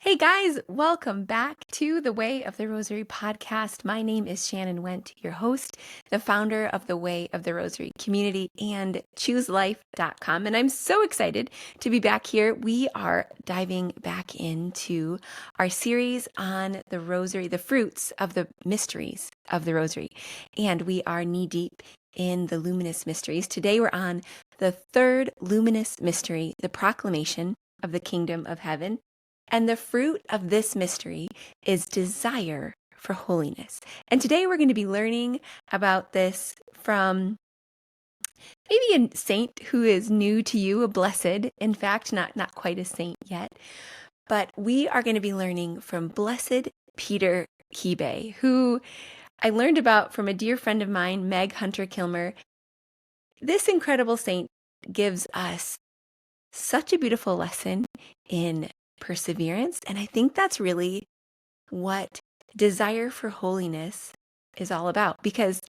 Hey guys, welcome back to the Way of the Rosary podcast. My name is Shannon Went, your host, the founder of the Way of the Rosary community and chooselife.com. And I'm so excited to be back here. We are diving back into our series on the Rosary, the fruits of the mysteries of the Rosary. And we are knee deep in the luminous mysteries. Today we're on the third luminous mystery, the Proclamation of the Kingdom of Heaven. And the fruit of this mystery is desire for holiness. And today we're going to be learning about this from maybe a saint who is new to you, a blessed, in fact, not quite a saint yet. But we are going to be learning from Blessed Peter Kibe, who I learned about from a dear friend of mine, Meg Hunter Kilmer. This incredible saint gives us such a beautiful lesson in perseverance. And I think that's really what desire for holiness is all about. Because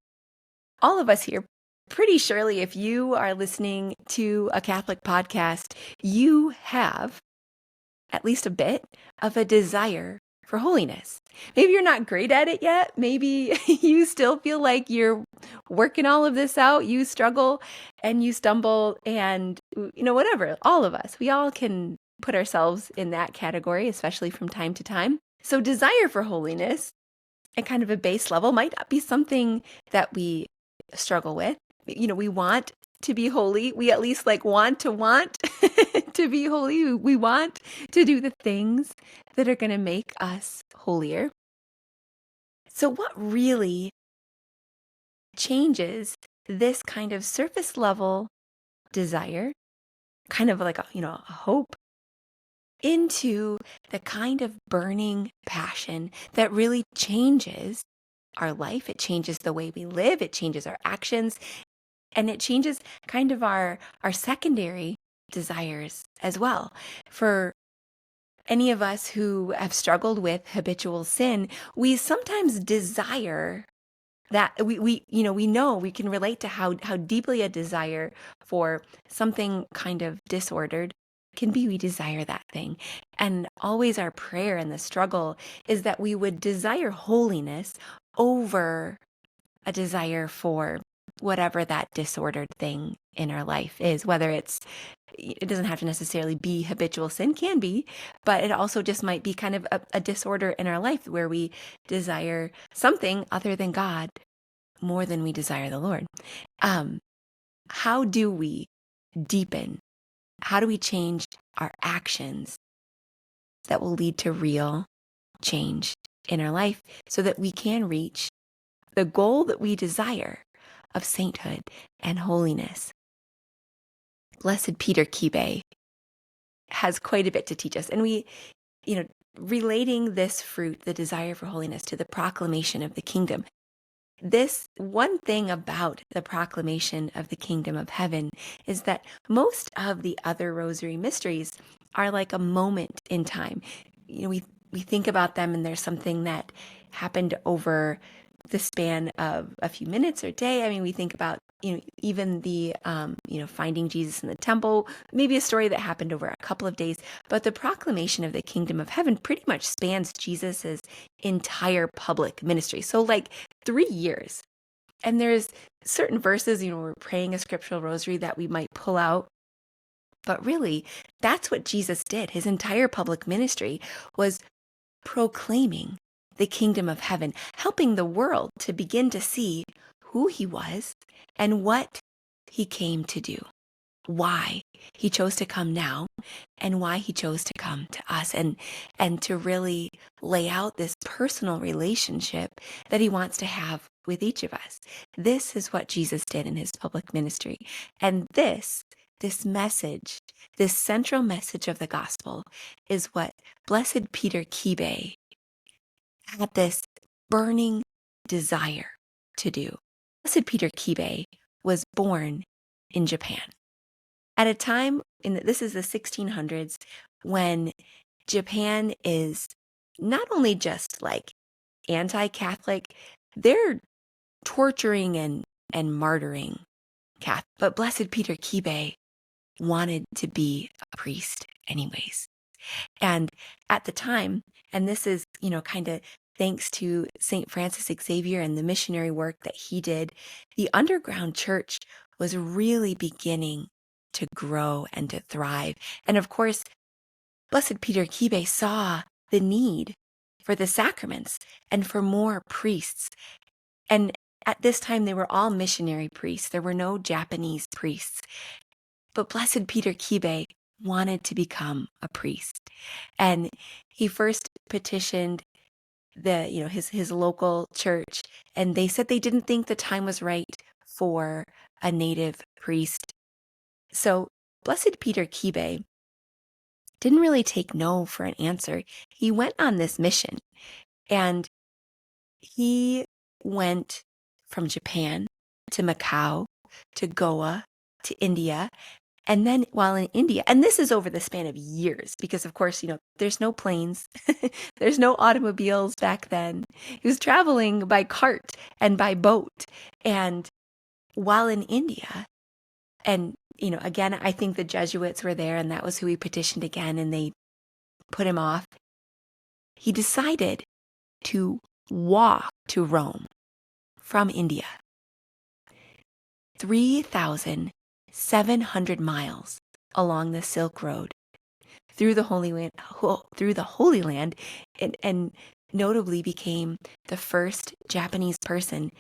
all of us here, pretty surely, if you are listening to a Catholic podcast, you have at least a bit of a desire for holiness. Maybe you're not great at it yet. Maybe you still feel like you're working all of this out. You struggle and you stumble and, whatever. All of us, we all can put ourselves in that category, especially from time to time. So desire for holiness at kind of a base level might not be something that we struggle with. We want to be holy. We at least want to be holy. We want to do the things that are going to make us holier. So what really changes this kind of surface level desire, kind of like a hope, into the kind of burning passion that really changes our life? It changes the way we live. It changes our actions. And it changes kind of our secondary desires as well. For any of us who have struggled with habitual sin, we sometimes desire that we know we can relate to how deeply a desire for something kind of disordered can be. We desire that thing. And always our prayer and the struggle is that we would desire holiness over a desire for whatever that disordered thing in our life is, whether it doesn't have to necessarily be habitual sin, can be, but it also just might be kind of a disorder in our life where we desire something other than God more than we desire the Lord. How do we deepen? How do we change our actions that will lead to real change in our life so that we can reach the goal that we desire of sainthood and holiness? Blessed Peter Kibe has quite a bit to teach us. And we, relating this fruit, the desire for holiness, to the proclamation of the kingdom. This one thing about the proclamation of the kingdom of heaven is that most of the other rosary mysteries are like a moment in time. We think about them and there's something that happened over the span of a few minutes or day. I mean, we think about, even the, finding Jesus in the temple, maybe a story that happened over a couple of days, but the proclamation of the kingdom of heaven pretty much spans Jesus's entire public ministry. So 3 years. And there's certain verses, we're praying a scriptural rosary that we might pull out. But really, that's what Jesus did. His entire public ministry was proclaiming the kingdom of heaven, helping the world to begin to see who he was and what he came to do, why he chose to come now, and why he chose to come to us, and to really lay out this personal relationship that he wants to have with each of us. This is what Jesus did in his public ministry. And this message, this central message of the gospel, is what Blessed Peter Kibe had this burning desire to do. Blessed Peter Kibe was born in Japan at a time this is the 1600s, when Japan is not only just anti-Catholic, they're torturing and martyring Catholic. But Blessed Peter Kibe wanted to be a priest anyways. And at the time, and this is, kind of thanks to St. Francis Xavier and the missionary work that he did, the underground church was really beginning to grow and to thrive. And of course, Blessed Peter Kibe saw the need for the sacraments and for more priests. And at this time, they were all missionary priests. There were no Japanese priests. But Blessed Peter Kibe wanted to become a priest. And he first petitioned his local church, and they said they didn't think the time was right for a native priest. So Blessed Peter Kibe didn't really take no for an answer. He went on this mission, and he went from Japan to Macau to Goa to India. And then while in India, and this is over the span of years, because of course, there's no planes, there's no automobiles back then. He was traveling by cart and by boat. And while in India, and, again, I think the Jesuits were there, and that was who he petitioned again, and they put him off. He decided to walk to Rome from India, 3,700 miles along the Silk Road through the Holy Land, and notably became the first Japanese person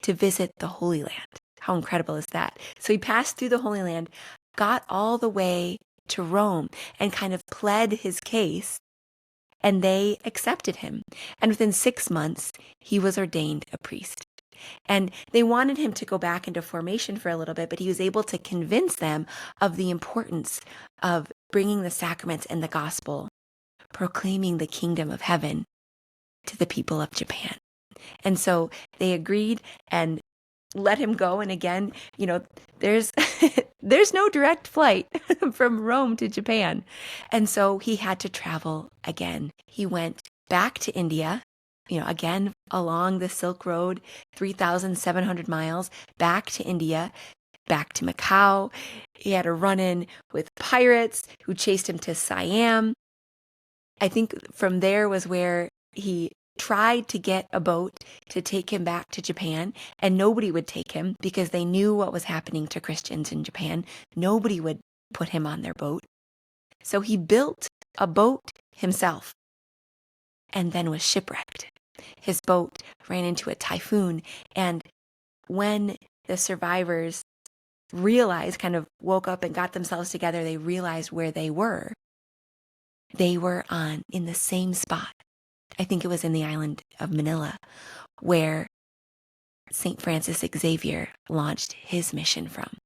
to visit the Holy Land. How incredible is that? So he passed through the Holy Land, got all the way to Rome, and kind of pled his case, and they accepted him. And within 6 months, he was ordained a priest. And they wanted him to go back into formation for a little bit, but he was able to convince them of the importance of bringing the sacraments and the gospel, proclaiming the kingdom of heaven to the people of Japan. And so they agreed and let him go. And again, there's there's no direct flight from Rome to Japan. And so he had to travel again. He went back to India, again, along the Silk Road, 3,700 miles, back to India, back to Macau. He had a run-in with pirates who chased him to Siam. I think from there was where he tried to get a boat to take him back to Japan, and nobody would take him because they knew what was happening to Christians in Japan. Nobody would put him on their boat. So he built a boat himself and then was shipwrecked. His boat ran into a typhoon, and when the survivors kind of woke up and got themselves together, they realized where they were. They were in the same spot. I think it was in the island of Manila, where St. Francis Xavier launched his mission from.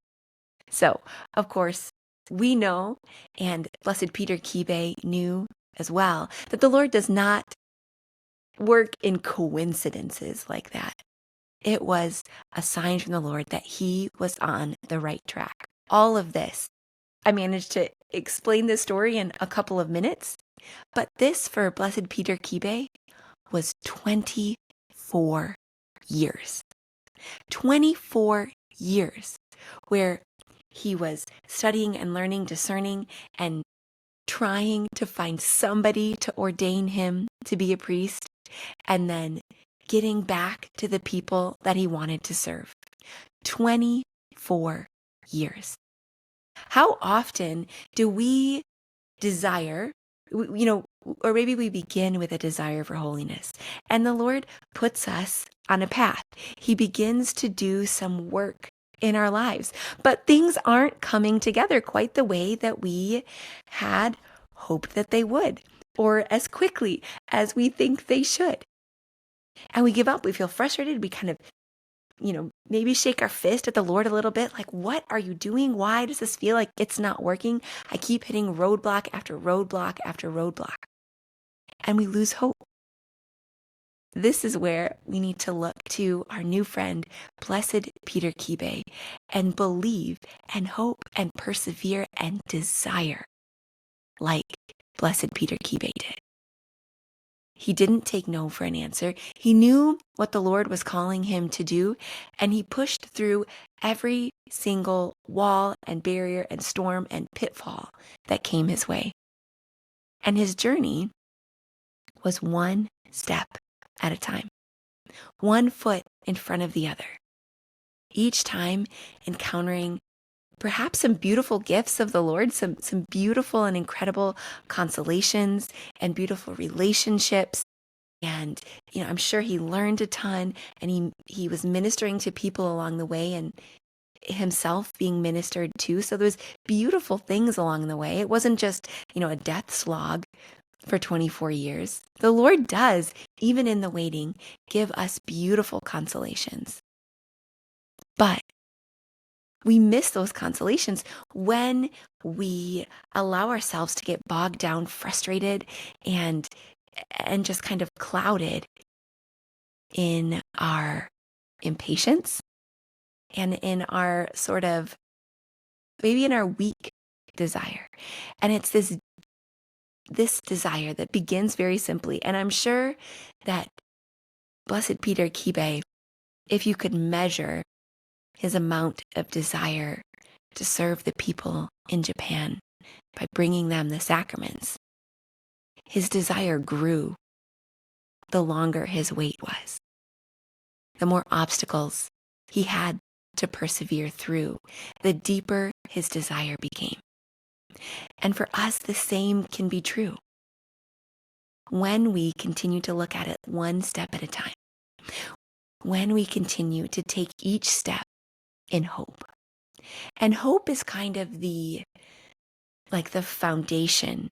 So, of course, we know, and Blessed Peter Kibe knew as well, that the Lord does not work in coincidences like that. It was a sign from the Lord that he was on the right track. All of this, I managed to explain this story in a couple of minutes, but this for Blessed Peter Kibe was 24 years. 24 years where he was studying and learning, discerning, and trying to find somebody to ordain him to be a priest, and then getting back to the people that he wanted to serve. 24 years. How often do we desire, or maybe we begin with a desire for holiness, and the Lord puts us on a path. He begins to do some work in our lives, but things aren't coming together quite the way that we had hoped that they would, or as quickly as we think they should. And we give up. We feel frustrated. We kind of, maybe shake our fist at the Lord a little bit, like, what are you doing? Why does this feel like it's not working? I keep hitting roadblock after roadblock after roadblock. And we lose hope. This is where we need to look to our new friend, Blessed Peter Kibe, and believe and hope and persevere and desire like Blessed Peter Kibe did. He didn't take no for an answer. He knew what the Lord was calling him to do, and he pushed through every single wall and barrier and storm and pitfall that came his way. And his journey was one step at a time, one foot in front of the other, each time encountering perhaps some beautiful gifts of the Lord, some beautiful and incredible consolations and beautiful relationships. And, I'm sure he learned a ton, and he was ministering to people along the way, and himself being ministered to. So there was beautiful things along the way. It wasn't just, a death slog for 24 years. The Lord does, even in the waiting, give us beautiful consolations. But we miss those consolations when we allow ourselves to get bogged down, frustrated, and just kind of clouded in our impatience and in our maybe in our weak desire. And it's this desire that begins very simply. And I'm sure that Blessed Peter Kibe, if you could measure his amount of desire to serve the people in Japan by bringing them the sacraments, his desire grew the longer his wait was. The more obstacles he had to persevere through, the deeper his desire became. And for us, the same can be true. When we continue to look at it one step at a time, when we continue to take each step in hope. And hope is kind of the foundation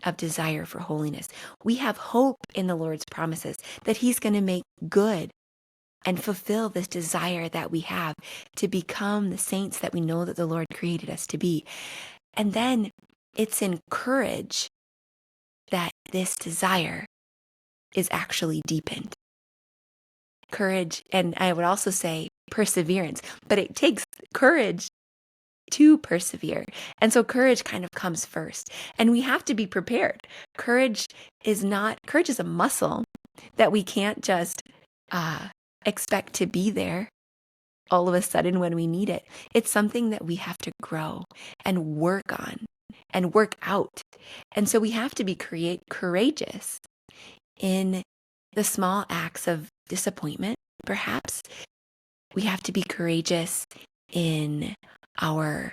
of desire for holiness. We have hope in the Lord's promises that he's going to make good and fulfill this desire that we have to become the saints that we know that the Lord created us to be. And then it's in courage that this desire is actually deepened. Courage, and I would also say perseverance, but it takes courage to persevere. And so courage kind of comes first, and we have to be prepared. Courage is a muscle that we can't just expect to be there all of a sudden when we need it. It's something that we have to grow and work on and work out. And so we have to be courageous in the small acts of disappointment, perhaps. We have to be courageous in our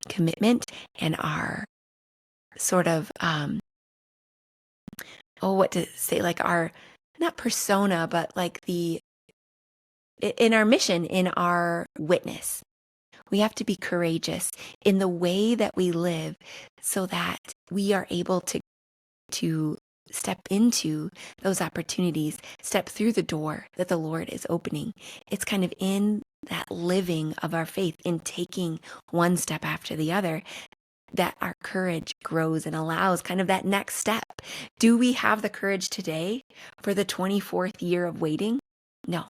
commitment and our our, not persona, but in our mission, in our witness. We have to be courageous in the way that we live so that we are able to step into those opportunities, step through the door that the Lord is opening. It's kind of in that living of our faith, in taking one step after the other, that our courage grows and allows kind of that next step. Do we have the courage today for the 24th year of waiting? No.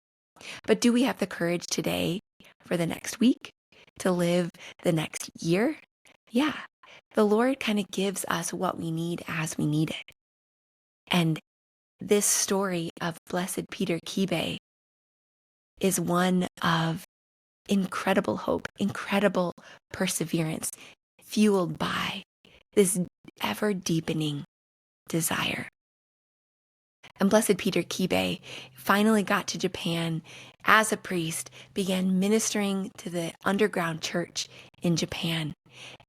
But do we have the courage today for the next week, to live the next year? Yeah. The Lord kind of gives us what we need as we need it. And this story of Blessed Peter Kibe is one of incredible hope, incredible perseverance, fueled by this ever-deepening desire. And Blessed Peter Kibe finally got to Japan as a priest, began ministering to the underground church in Japan.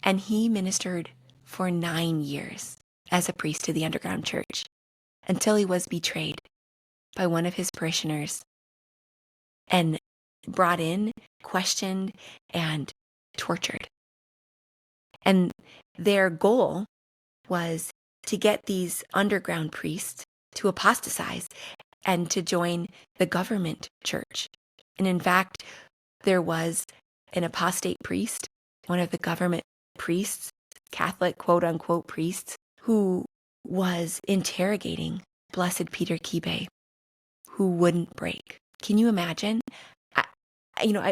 And he ministered for 9 years as a priest to the underground church until he was betrayed by one of his parishioners and brought in, questioned, and tortured. And their goal was to get these underground priests to apostatize and to join the government church. And in fact, there was an apostate priest, one of the government priests, Catholic quote-unquote priests, who was interrogating Blessed Peter Kibe, who wouldn't break. Can you imagine?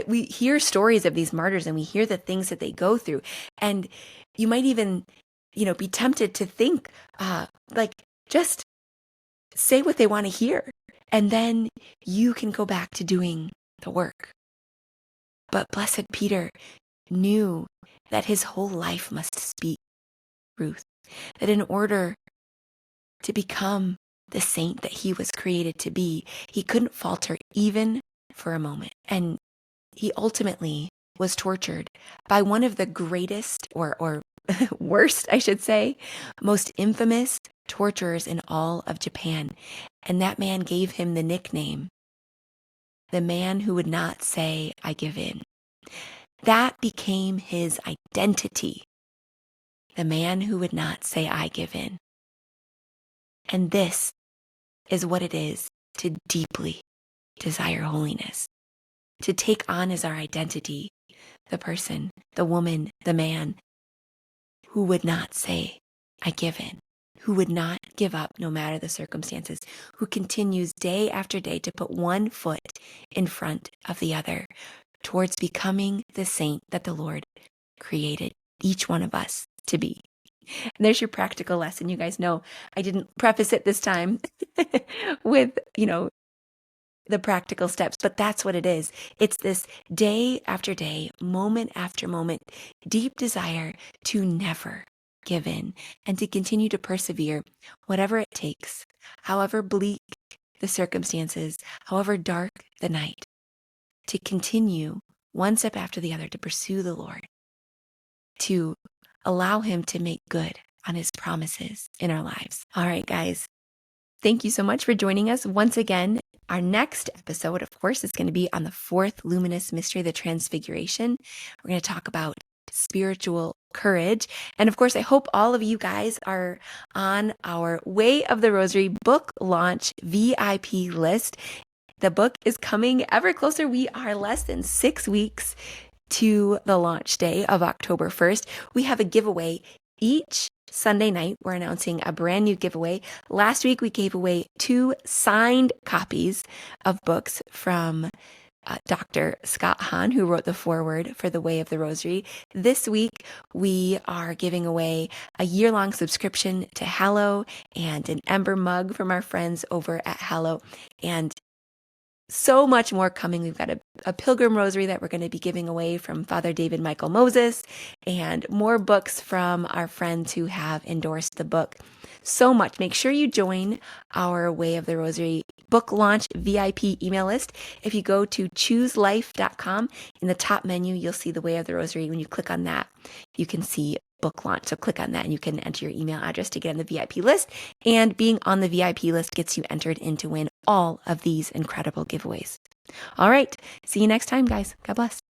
We hear stories of these martyrs and we hear the things that they go through. And you might even, be tempted to think, just say what they want to hear. And then you can go back to doing the work. But Blessed Peter knew that his whole life must speak truth, that in order to become the saint that he was created to be, he couldn't falter even for a moment. And he ultimately was tortured by one of the greatest or worst, I should say, most infamous torturers in all of Japan. And that man gave him the nickname, the man who would not say, I give in. That became his identity, the man who would not say, I give in. And this is what it is to deeply desire holiness, to take on as our identity the person, the woman, the man who would not say, I give in, who would not give up no matter the circumstances, who continues day after day to put one foot in front of the other towards becoming the saint that the Lord created each one of us to be. And there's your practical lesson. You guys know I didn't preface it this time with, the practical steps, but that's what it is. It's this day after day, moment after moment, deep desire to never give in and to continue to persevere, whatever it takes, however bleak the circumstances, however dark the night, to continue one step after the other to pursue the Lord, to allow him to make good on his promises in our lives. All right, guys. Thank you so much for joining us once again. Our next episode, of course, is going to be on the fourth luminous mystery, the Transfiguration. We're going to talk about spiritual courage. And of course, I hope all of you guys are on our Way of the Rosary book launch VIP list. The book is coming ever closer. We are less than 6 weeks to the launch day of October 1st. We have a giveaway each Sunday night. We're announcing a brand new giveaway. Last week, we gave away 2 signed copies of books from Dr. Scott Hahn, who wrote the foreword for the Way of the Rosary. This week, we are giving away a year-long subscription to Hallow and an Ember mug from our friends over at Hallow. And so much more coming. We've got a pilgrim rosary that we're going to be giving away from Father David Michael Moses, and more books from our friends who have endorsed the book. So much. Make sure you join our Way of the Rosary book launch VIP email list. If you go to chooselife.com, in the top menu, you'll see the Way of the Rosary. When you click on that, you can see book launch. So click on that and you can enter your email address to get on the VIP list. And being on the VIP list gets you entered in to win all of these incredible giveaways. All right. See you next time, guys. God bless.